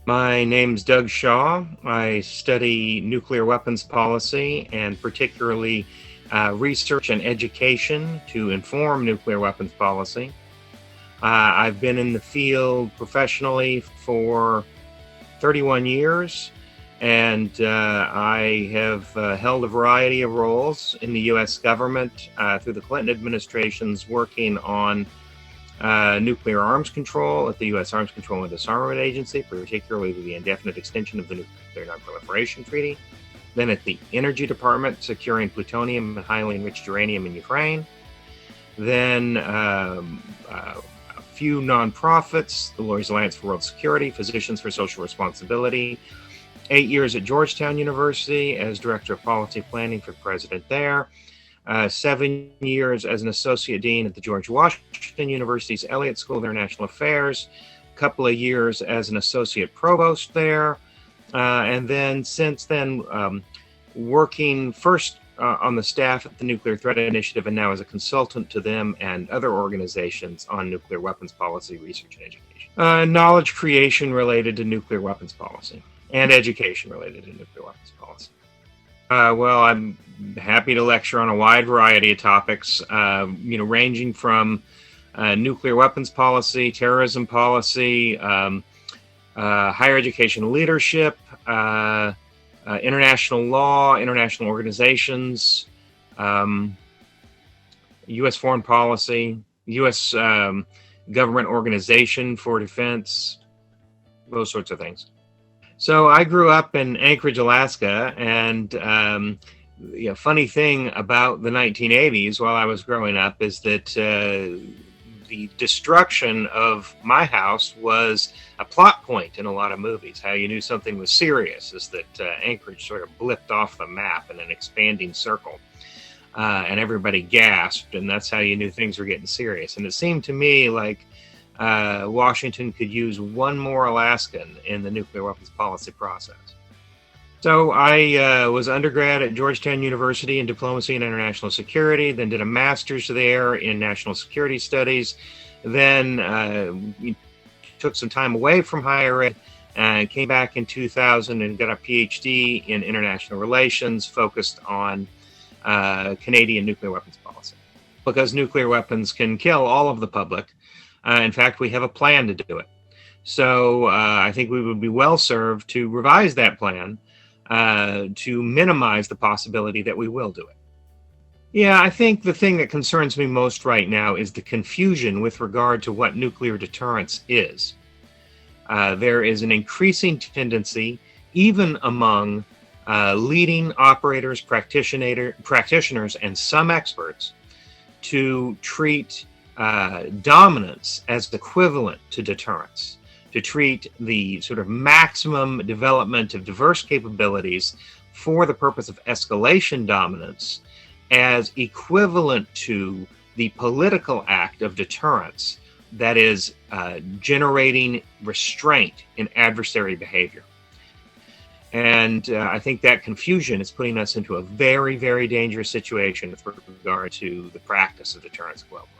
My name's Doug Shaw. I study nuclear weapons policy and particularly research and education to inform nuclear weapons policy. I've been in the field professionally for 31 years, and I have held a variety of roles in the U.S. government through the Clinton administrations working on nuclear arms control at the U.S. Arms Control and Disarmament Agency, particularly the indefinite extension of the Nuclear Nonproliferation Treaty. Then at the Energy Department, securing plutonium and highly enriched uranium in Ukraine. Then a few nonprofits, the Lawyers Alliance for World Security, Physicians for Social Responsibility. 8 years at Georgetown University as Director of Policy Planning for the President there. 7 years as an Associate Dean at the George Washington University's Elliott School of International Affairs. A couple of years as an Associate Provost there. And then since then, working first on the staff at the Nuclear Threat Initiative and now as a consultant to them and other organizations on nuclear weapons policy, research, and education. Knowledge creation related to nuclear weapons policy and education related to nuclear weapons policy. Well, I'm happy to lecture on a wide variety of topics, ranging from nuclear weapons policy, terrorism policy, higher education leadership, international law, international organizations, U.S. foreign policy, U.S. Government organization for defense, those sorts of things. So I grew up in Anchorage, Alaska, and funny thing about the 1980s while I was growing up is that the destruction of my house was a plot point in a lot of movies. How you knew something was serious is that Anchorage sort of blipped off the map in an expanding circle, and everybody gasped, and that's how you knew things were getting serious. And it seemed to me like Washington could use one more Alaskan in the nuclear weapons policy process. So I was undergrad at Georgetown University in Diplomacy and International Security, then did a master's there in National Security Studies, then took some time away from higher ed and came back in 2000 and got a PhD in international relations focused on Canadian nuclear weapons policy. Because nuclear weapons can kill all of the public. In fact, we have a plan to do it. So I think we would be well served to revise that plan to minimize the possibility that we will do it. Yeah, I think the thing that concerns me most right now is the confusion with regard to what nuclear deterrence is. There is an increasing tendency, even among leading operators, practitioners, and some experts, to treat dominance as equivalent to deterrence, to treat the sort of maximum development of diverse capabilities for the purpose of escalation dominance as equivalent to the political act of deterrence that is generating restraint in adversary behavior. And I think that confusion is putting us into a very, very dangerous situation with regard to the practice of deterrence globally.